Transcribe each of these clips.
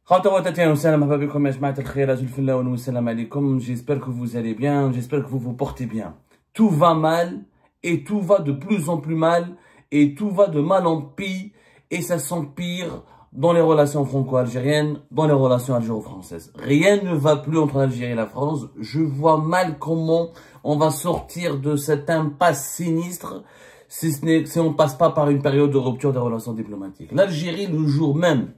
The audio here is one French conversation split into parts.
J'espère que vous allez bien, j'espère que vous vous portez bien. Tout va mal et tout va de plus en plus mal et tout va de mal en pis et ça s'empire dans les relations franco-algériennes, dans les relations algéro-françaises. Rien ne va plus entre l'Algérie et la France. Je vois mal comment on va sortir de cette impasse sinistre si on ne passe pas par une période de rupture des relations diplomatiques. L'Algérie, le jour même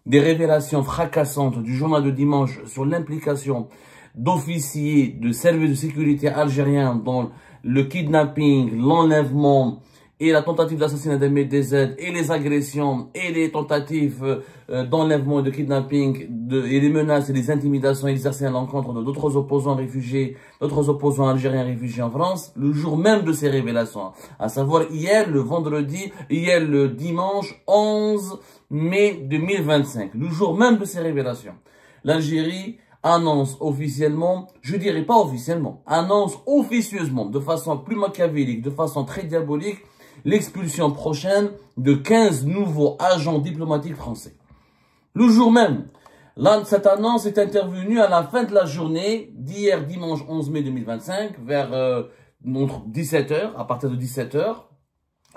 des révélations fracassantes du journal de dimanche sur l'implication d'officiers de services de sécurité algériens dans le kidnapping, l'enlèvement et la tentative d'assassinat d'Ahmed Dezed et les agressions et les tentatives d'enlèvement et de kidnapping et les menaces et les intimidations exercées à l'encontre de d'autres opposants réfugiés, d'autres opposants algériens réfugiés en France, le jour même de ces révélations, à savoir hier, le dimanche 11 mai 2025, le jour même de ces révélations. L'Algérie annonce officiellement, je dirais pas officiellement, annonce officieusement, de façon plus machiavélique, de façon très diabolique, l'expulsion prochaine de 15 nouveaux agents diplomatiques français. Le jour même, cette annonce est intervenue à la fin de la journée d'hier dimanche 11 mai 2025 vers 17 h, à partir de 17 h.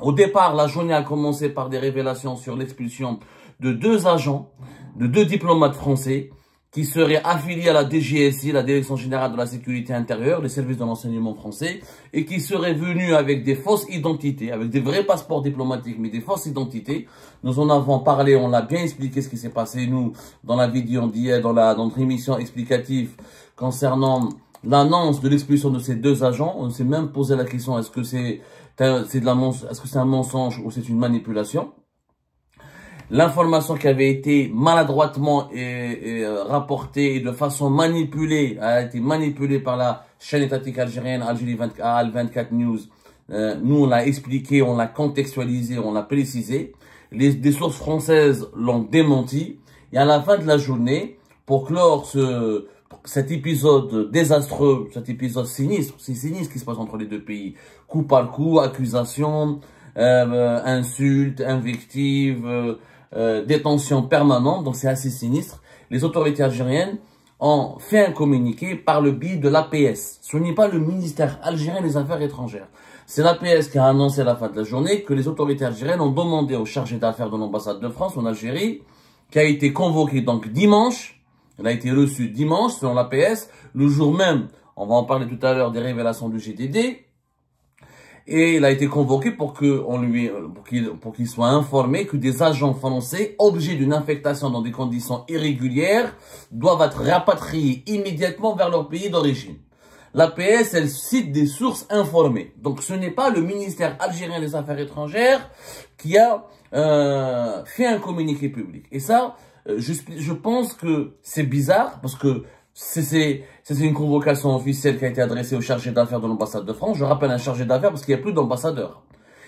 Au départ, la journée a commencé par des révélations sur l'expulsion de deux diplomates français qui seraient affiliés à la DGSI, la Direction Générale de la Sécurité Intérieure, les services de renseignement français, et qui seraient venus avec des fausses identités, avec des vrais passeports diplomatiques, mais des fausses identités. Nous en avons parlé, on l'a bien expliqué ce qui s'est passé, nous, dans la vidéo d'hier, dans notre émission explicative concernant l'annonce de l'expulsion de ces deux agents. On s'est même posé la question, est-ce que c'est un mensonge ou c'est une manipulation? L'information qui avait été maladroitement rapportée et de façon manipulée, a été manipulée par la chaîne étatique algérienne Algérie 24 News. Nous, on l'a expliqué, on l'a contextualisé, on l'a précisé. Des sources françaises l'ont démenti. Et à la fin de la journée, pour clore cet épisode désastreux, cet épisode sinistre, c'est sinistre qui se passe entre les deux pays. Coup par coup, accusations, insultes, invectives, détention permanente, donc c'est assez sinistre. Les autorités algériennes ont fait un communiqué par le biais de l'APS. Ce n'est pas le ministère algérien des Affaires étrangères. C'est l'APS qui a annoncé à la fin de la journée que les autorités algériennes ont demandé au chargé d'affaires de l'ambassade de France en Algérie, qui a été convoqué donc dimanche, elle a été reçue dimanche selon l'APS, le jour même, on va en parler tout à l'heure des révélations du GTD, et il a été convoqué pour qu'il soit informé que des agents français, objets d'une infectation dans des conditions irrégulières, doivent être rapatriés immédiatement vers leur pays d'origine. L'APS, elle cite des sources informées. Donc, ce n'est pas le ministère algérien des Affaires étrangères qui a fait un communiqué public. Et ça, je pense que c'est bizarre parce que c'est une convocation officielle qui a été adressée au chargé d'affaires de l'ambassade de France. Je rappelle un chargé d'affaires parce qu'il n'y a plus d'ambassadeur.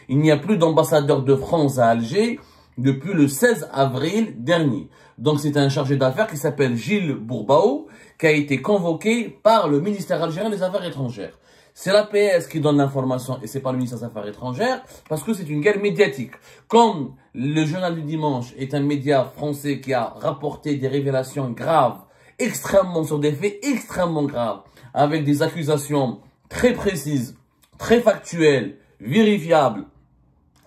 Il n'y a plus d'ambassadeur de France à Alger depuis le 16 avril dernier. Donc c'est un chargé d'affaires qui s'appelle Gilles Bourbao qui a été convoqué par le ministère algérien des Affaires étrangères. C'est l'APS qui donne l'information et c'est pas le ministère des Affaires étrangères parce que c'est une guerre médiatique. Comme le journal du dimanche est un média français qui a rapporté des révélations graves sur des faits extrêmement graves, avec des accusations très précises, très factuelles, vérifiables,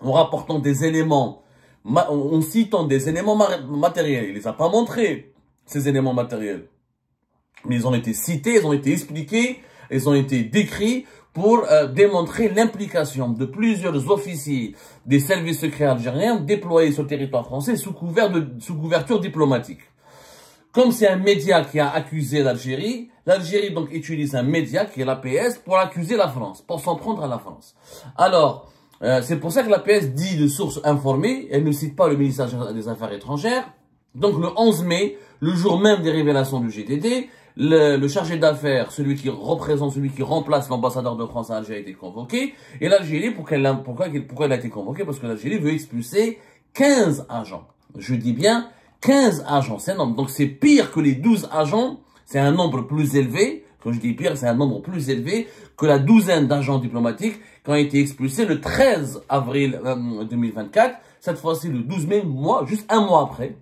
en rapportant des éléments, en citant des éléments matériels. Il les a pas montrés, ces éléments matériels. Mais ils ont été cités, ils ont été expliqués, ils ont été décrits pour démontrer l'implication de plusieurs officiers des services secrets algériens déployés sur le territoire français sous couverture diplomatique. Comme c'est un média qui a accusé l'Algérie donc utilise un média qui est l'APS pour accuser la France, pour s'en prendre à la France. Alors, c'est pour ça que l'APS dit de sources informées, elle ne cite pas le ministère des Affaires étrangères. Donc le 11 mai, le jour même des révélations du GTD, le chargé d'affaires, celui qui remplace l'ambassadeur de France à Alger a été convoqué. Et l'Algérie, pourquoi elle a été convoquée? Parce que l'Algérie veut expulser 15 agents. Je dis bien 15 agents, c'est un nombre. Donc c'est pire que les 12 agents, c'est un nombre plus élevé. Quand je dis pire, c'est un nombre plus élevé que la douzaine d'agents diplomatiques qui ont été expulsés le 13 avril 2024. Cette fois-ci, le 12 mai, juste un mois après.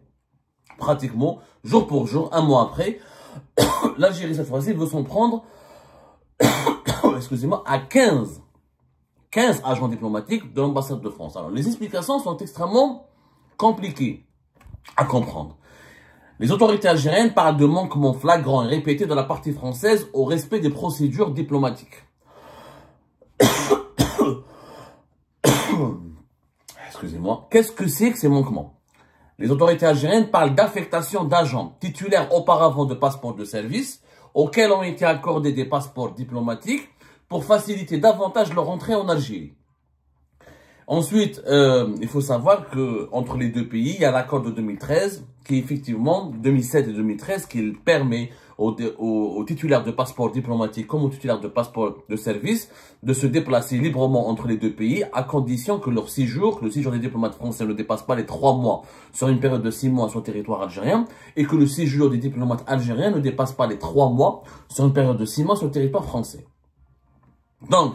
pratiquement, jour pour jour, un mois après, l'Algérie, cette fois-ci, veut s'en prendre, excusez-moi, à 15 agents diplomatiques de l'ambassade de France. Alors, les explications sont extrêmement compliquées à comprendre. Les autorités algériennes parlent de manquements flagrants et répétés de la partie française au respect des procédures diplomatiques. Excusez-moi. Qu'est-ce que c'est que ces manquements? Les autorités algériennes parlent d'affectation d'agents titulaires auparavant de passeports de service auxquels ont été accordés des passeports diplomatiques pour faciliter davantage leur entrée en Algérie. Ensuite, il faut savoir que entre les deux pays, il y a l'accord de 2013 qui effectivement, 2007 et 2013, qui permet aux titulaires de passeports diplomatiques comme aux titulaires de passeports de service de se déplacer librement entre les deux pays à condition que leur séjour, le séjour des diplomates français ne dépasse pas les 3 mois sur une période de 6 mois sur le territoire algérien et que le séjour des diplomates algériens ne dépasse pas les 3 mois sur une période de 6 mois sur le territoire français. Donc,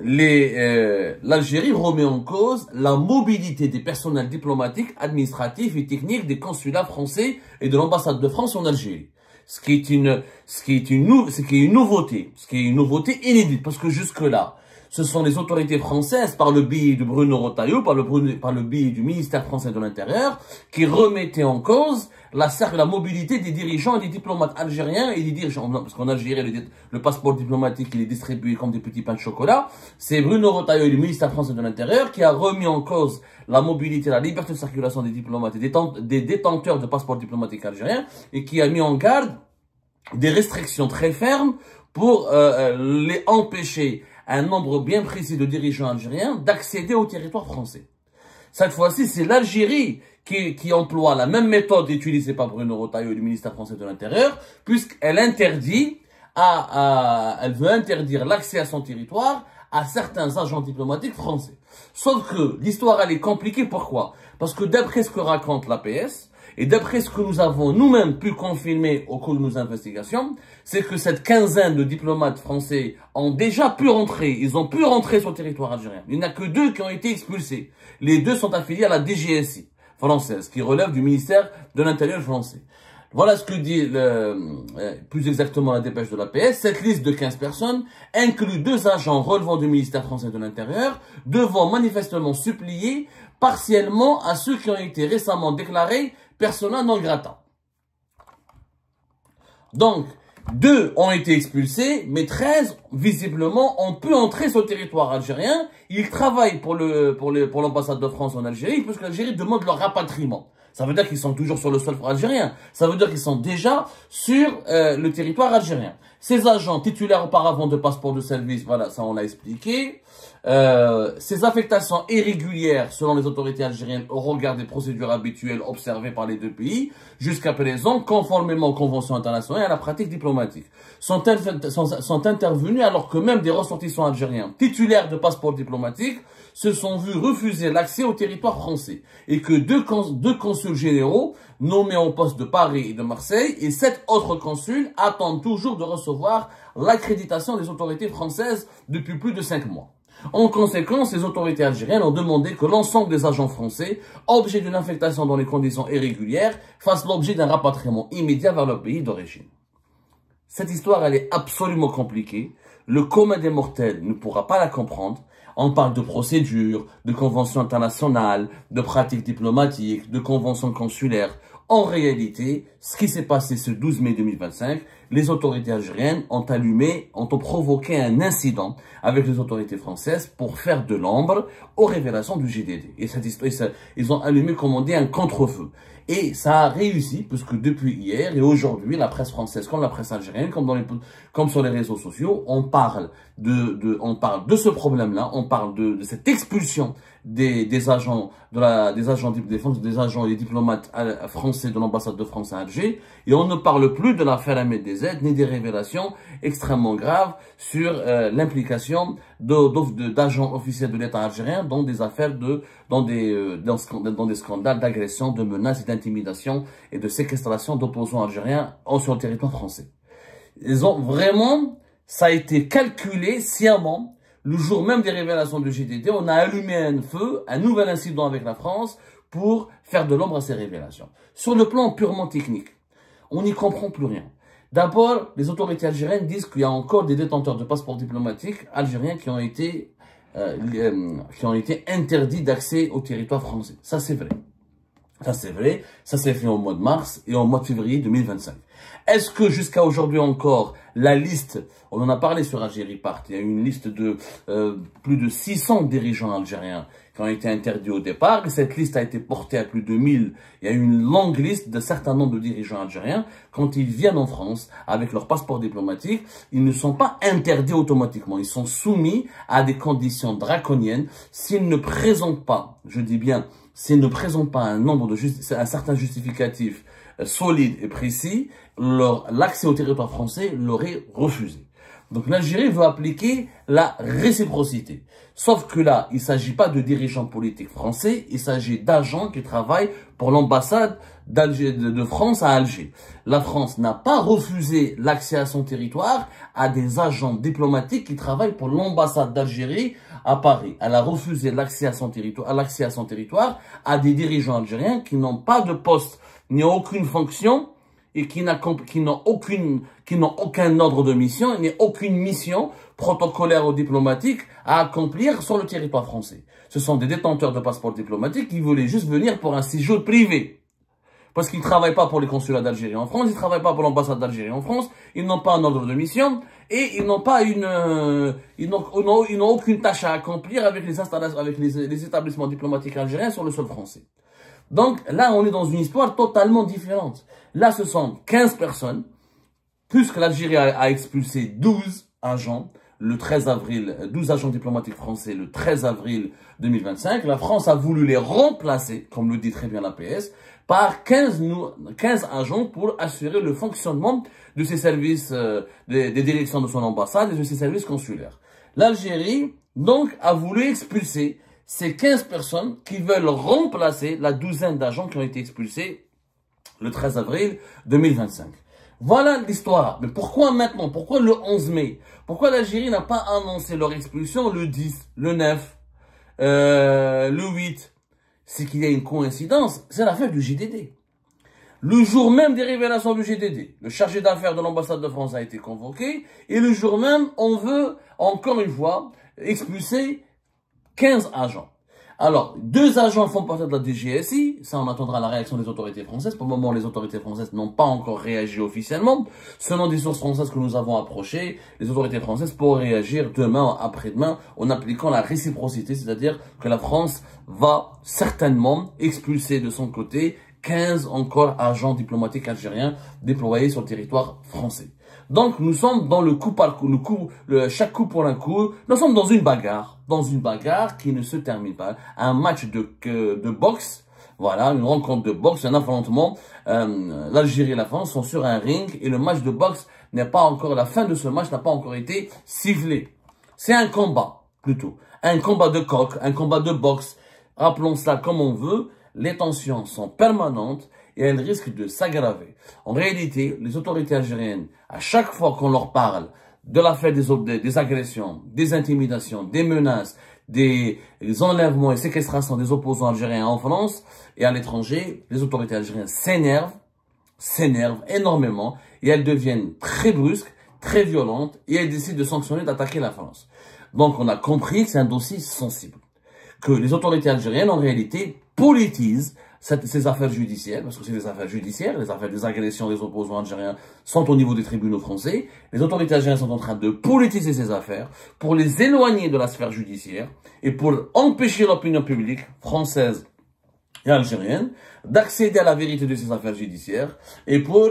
l'Algérie remet en cause la mobilité des personnels diplomatiques, administratifs et techniques des consulats français et de l'ambassade de France en Algérie. Ce qui est une nouveauté inédite, parce que jusque-là, ce sont les autorités françaises, par le biais de Bruno Retailleau, par le biais du ministère français de l'Intérieur, qui remettaient en cause la mobilité des dirigeants et des diplomates algériens et des dirigeants, parce qu'en Algérie, le passeport diplomatique, il est distribué comme des petits pains de chocolat. C'est Bruno Retailleau et le ministère français de l'Intérieur qui a remis en cause la mobilité, la liberté de circulation des diplomates et des détenteurs de passeports diplomatiques algériens et qui a mis en garde des restrictions très fermes pour les empêcher un nombre bien précis de dirigeants algériens d'accéder au territoire français. Cette fois-ci, c'est l'Algérie qui emploie la même méthode utilisée par Bruno Retailleau et le ministère français de l'Intérieur, puisqu'elle elle veut interdire l'accès à son territoire à certains agents diplomatiques français. Sauf que l'histoire, elle est compliquée. Pourquoi? Parce que d'après ce que raconte l'APS, et d'après ce que nous avons nous-mêmes pu confirmer au cours de nos investigations, c'est que cette quinzaine de diplomates français ont déjà pu rentrer. Ils ont pu rentrer sur le territoire algérien. Il n'y en a que 2 qui ont été expulsés. Les 2 sont affiliés à la DGSI française, qui relève du ministère de l'Intérieur français. Voilà ce que dit plus exactement la dépêche de l'APS. Cette liste de 15 personnes inclut 2 agents relevant du ministère français de l'Intérieur, devant manifestement supplier partiellement à ceux qui ont été récemment déclarés persona non grata. Donc, 2 ont été expulsés, mais 13, visiblement, ont pu entrer sur le territoire algérien. Ils travaillent pour l'ambassade de France en Algérie, puisque l'Algérie demande leur rapatriement. Ça veut dire qu'ils sont toujours sur le sol algérien. Ça veut dire qu'ils sont déjà sur le territoire algérien. Ces agents titulaires auparavant de passeports de service, voilà, ça on l'a expliqué. Ces affectations irrégulières selon les autorités algériennes au regard des procédures habituelles observées par les 2 pays, jusqu'à présent, conformément aux conventions internationales et à la pratique diplomatique, sont intervenues alors que même des ressortissants algériens titulaires de passeports diplomatiques se sont vus refuser l'accès au territoire français et que 2 consuls généraux nommés en poste de Paris et de Marseille et 7 autres consuls attendent toujours de recevoir l'accréditation des autorités françaises depuis plus de 5 mois. En conséquence, les autorités algériennes ont demandé que l'ensemble des agents français, objets d'une affectation dans les conditions irrégulières, fassent l'objet d'un rapatriement immédiat vers leur pays d'origine. Cette histoire, elle est absolument compliquée. Le commun des mortels ne pourra pas la comprendre. On parle de procédures, de conventions internationales, de pratiques diplomatiques, de conventions consulaires. En réalité, ce qui s'est passé ce 12 mai 2025, les autorités algériennes ont provoqué un incident avec les autorités françaises pour faire de l'ombre aux révélations du GDD. Et ils ont allumé, comme on dit, un contre-feu. Et ça a réussi, puisque depuis hier et aujourd'hui, la presse française, comme la presse algérienne, comme sur les réseaux sociaux, on parle de ce problème-là, on parle de cette expulsion des agents et des diplomates français de l'ambassade de France à Alger, et on ne parle plus de l'affaire Ahmed Dezed, ni des révélations extrêmement graves sur l'implication d'agents officiels de l'État algérien dans des affaires dans des scandales d'agression, de menaces et d'intimidation et de séquestration d'opposants algériens sur le territoire français. Ça a été calculé sciemment. Le jour même des révélations du GDD, on a allumé un feu, un nouvel incident avec la France, pour faire de l'ombre à ces révélations. Sur le plan purement technique, on n'y comprend plus rien. D'abord, les autorités algériennes disent qu'il y a encore des détenteurs de passeports diplomatiques algériens qui ont été interdits d'accès au territoire français. Ça, c'est vrai. Ça, c'est vrai. Ça s'est fait au mois de mars et au mois de février 2025. Est-ce que jusqu'à aujourd'hui encore, la liste, on en a parlé sur Algérie Part, il y a une liste de plus de 600 dirigeants algériens qui ont été interdits au départ, et cette liste a été portée à plus de 1000. Il y a une longue liste de certains nombres de dirigeants algériens. Quand ils viennent en France avec leur passeport diplomatique, ils ne sont pas interdits automatiquement. Ils sont soumis à des conditions draconiennes s'ils ne présentent pas, je dis bien, s'ils ne présentent pas un certain justificatif solide et précis, l'accès au territoire français leur est refusé. Donc l'Algérie veut appliquer la réciprocité. Sauf que là, il ne s'agit pas de dirigeants politiques français, il s'agit d'agents qui travaillent pour l'ambassade de France à Alger. La France n'a pas refusé l'accès à son territoire à des agents diplomatiques qui travaillent pour l'ambassade d'Algérie à Paris. Elle a refusé l'accès à son territoire à des dirigeants algériens qui n'ont pas de poste ni aucune fonction et qui n'ont aucun ordre de mission, ni aucune mission protocolaire ou diplomatique à accomplir sur le territoire français. Ce sont des détenteurs de passeports diplomatiques qui voulaient juste venir pour un séjour privé. Parce qu'ils ne travaillent pas pour les consulats d'Algérie en France, ils ne travaillent pas pour l'ambassade d'Algérie en France, ils n'ont pas un ordre de mission et ils n'ont pas ils n'ont aucune tâche à accomplir avec les établissements diplomatiques algériens sur le sol français. Donc là, on est dans une histoire totalement différente. Là, ce sont 15 personnes, puisque l'Algérie a expulsé 12 agents, le 13 avril, 12 agents diplomatiques français le 13 avril 2025. La France a voulu les remplacer, comme le dit très bien la PS, par 15 agents pour assurer le fonctionnement de ces services, des directions de son ambassade et de ses services consulaires. L'Algérie, donc, a voulu expulser ces 15 personnes qui veulent remplacer la douzaine d'agents qui ont été expulsés le 13 avril 2025. Voilà l'histoire. Mais pourquoi maintenant? Pourquoi le 11 mai? Pourquoi l'Algérie n'a pas annoncé leur expulsion le 10, le 9, le 8? C'est qu'il y a une coïncidence, c'est l'affaire du JDD. Le jour même des révélations du JDD, le chargé d'affaires de l'ambassade de France a été convoqué, et le jour même, on veut, encore une fois, expulser 15 agents. Alors, 2 agents font partie de la DGSI, ça on attendra la réaction des autorités françaises. Pour le moment, les autorités françaises n'ont pas encore réagi officiellement. Selon des sources françaises que nous avons approchées, les autorités françaises pourront réagir demain, après-demain, en appliquant la réciprocité, c'est-à-dire que la France va certainement expulser de son côté 15 encore agents diplomatiques algériens déployés sur le territoire français. Donc, nous sommes dans le coup par coup, chaque coup pour un coup. Nous sommes dans une bagarre qui ne se termine pas. Un match de boxe, voilà, une rencontre de boxe, un affrontement. L'Algérie et la France sont sur un ring et le match de boxe n'est pas encore, la fin de ce match n'a pas encore été sifflée. C'est un combat, plutôt. Un combat de coq, un combat de boxe. Rappelons ça comme on veut. Les tensions sont permanentes et elles risquent de s'aggraver. En réalité, les autorités algériennes, à chaque fois qu'on leur parle de l'affaire des agressions, des intimidations, des menaces, des enlèvements et séquestrations des opposants algériens en France et à l'étranger, les autorités algériennes s'énervent énormément et elles deviennent très brusques, très violentes et elles décident de sanctionner, d'attaquer la France. Donc on a compris que c'est un dossier sensible, que les autorités algériennes en réalité politisent ces affaires judiciaires, parce que c'est des affaires judiciaires, les affaires des agressions des opposants algériens sont au niveau des tribunaux français. Les autorités algériennes sont en train de politiser ces affaires pour les éloigner de la sphère judiciaire et pour empêcher l'opinion publique française et algérienne d'accéder à la vérité de ces affaires judiciaires et pour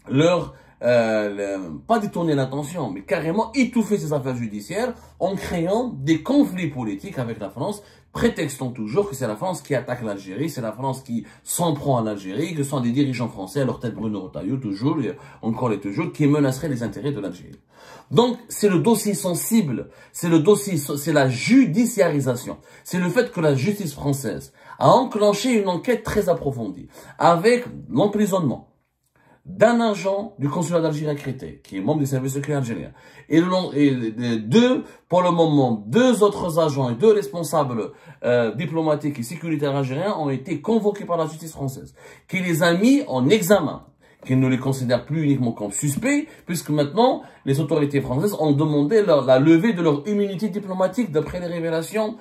leur pas détourner l'attention, mais carrément étouffer ces affaires judiciaires en créant des conflits politiques avec la France, prétextant toujours que c'est la France qui attaque l'Algérie, c'est la France qui s'en prend à l'Algérie, que ce sont des dirigeants français, à leur tête Bruno Retailleau, toujours, et encore et toujours, qui menaceraient les intérêts de l'Algérie. Donc, c'est le dossier sensible, c'est la judiciarisation, c'est le fait que la justice française a enclenché une enquête très approfondie, avec l'emprisonnement d'un agent du consulat d'Algérie à Créteil, qui est membre des services secrets algériens. Et pour le moment, 2 autres agents et 2 responsables diplomatiques et sécuritaires algériens ont été convoqués par la justice française, qui les a mis en examen, qui ne les considère plus uniquement comme suspects, puisque maintenant, les autorités françaises ont demandé la levée de leur immunité diplomatique d'après les révélations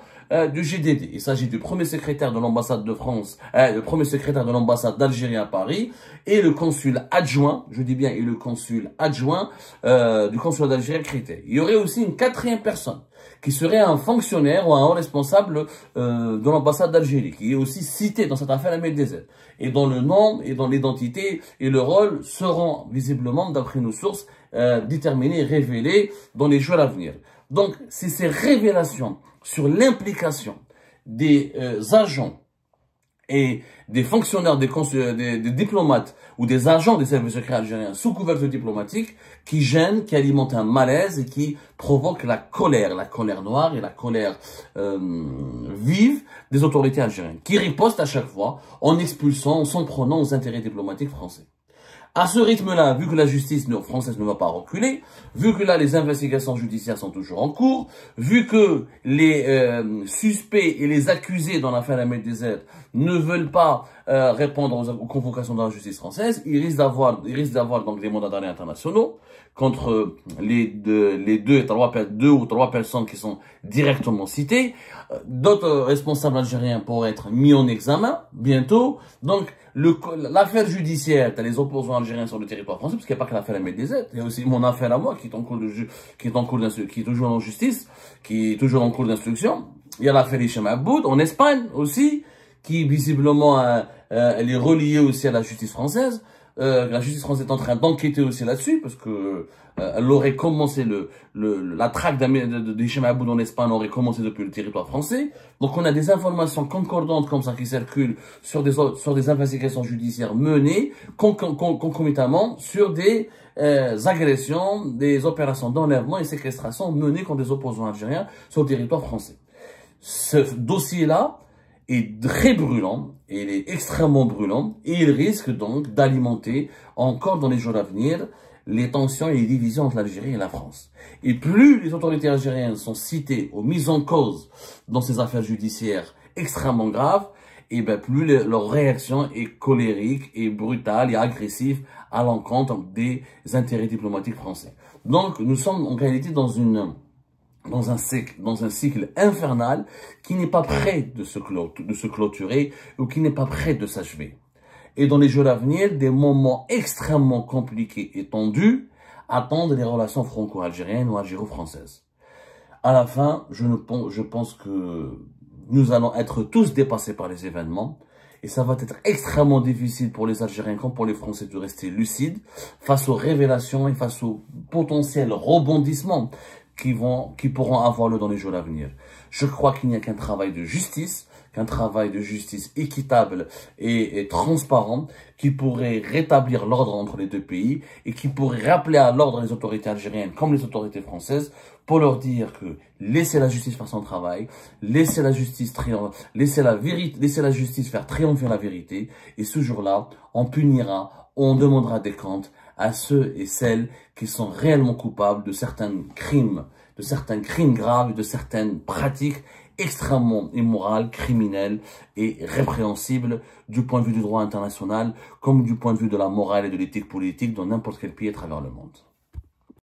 du GDD. Il s'agit du premier secrétaire de l'ambassade de France, le premier secrétaire de l'ambassade d'Algérie à Paris, et le consul adjoint, je dis bien, et le consul adjoint du consulat d'Algérie à Créteil. Il y aurait aussi une 4e personne, qui serait un fonctionnaire ou un haut responsable de l'ambassade d'Algérie, qui est aussi cité dans cette affaire MLDZ. Et dont le nom et dans l'identité et le rôle seront visiblement, d'après nos sources, déterminés et révélés dans les jours à venir. Donc, c'est ces révélations sur l'implication des agents et des fonctionnaires, des diplomates ou des agents des services secrets algériens sous couverture diplomatique qui gênent, qui alimentent un malaise et qui provoquent la colère noire et la colère vive des autorités algériennes, qui ripostent à chaque fois en expulsant, en s'en prenant aux intérêts diplomatiques français. À ce rythme-là, vu que la justice française ne va pas reculer, vu que là les investigations judiciaires sont toujours en cours, vu que les suspects et les accusés dans l'affaire MLDZ ne veulent pas répondre aux convocations de la justice française, ils risquent d'avoir donc des mandats d'arrêt internationaux contre les deux ou trois personnes qui sont directement citées. D'autres responsables algériens pourraient être mis en examen bientôt. Donc, l'affaire judiciaire, t'as les opposants algériens sur le territoire français, parce qu'il n'y a pas que l'affaire MLDZ, il y a aussi mon affaire à moi qui est toujours en justice, qui est toujours en cours d'instruction. Il y a l'affaire Hicham Aboud en Espagne aussi, qui visiblement elle est reliée aussi à la justice française. La justice française est en train d'enquêter aussi là-dessus, parce que elle aurait commencé la traque d'Hicham Aboud en Espagne aurait commencé depuis le territoire français. Donc on a des informations concordantes comme ça qui circulent sur des investigations judiciaires menées concomitamment sur des agressions, des opérations d'enlèvement et séquestration menées contre des opposants algériens sur le territoire français. Ce dossier-là est très brûlant, et il est extrêmement brûlant, et il risque donc d'alimenter encore dans les jours à venir les tensions et les divisions entre l'Algérie et la France. Et plus les autorités algériennes sont citées ou mises en cause dans ces affaires judiciaires extrêmement graves, et bien plus leur réaction est colérique et brutale et agressive à l'encontre des intérêts diplomatiques français. Donc nous sommes en réalité dans un cycle infernal qui n'est pas prêt de se clôturer ou qui n'est pas prêt de s'achever. Et dans les jours à venir, des moments extrêmement compliqués et tendus attendent les relations franco-algériennes ou algéro-françaises. À la fin, je pense que nous allons être tous dépassés par les événements et ça va être extrêmement difficile pour les Algériens comme pour les Français de rester lucides face aux révélations et face aux potentiels rebondissements qui pourront avoir lieu dans les jours à venir. Je crois qu'il n'y a qu'un travail de justice équitable et transparent qui pourrait rétablir l'ordre entre les deux pays et qui pourrait rappeler à l'ordre les autorités algériennes comme les autorités françaises pour leur dire que laissez la justice faire son travail, laissez la justice faire triompher la vérité et ce jour-là, on punira, on demandera des comptes à ceux et celles qui sont réellement coupables de certains crimes graves, de certaines pratiques extrêmement immorales, criminelles et répréhensibles du point de vue du droit international, comme du point de vue de la morale et de l'éthique politique dans n'importe quel pays à travers le monde.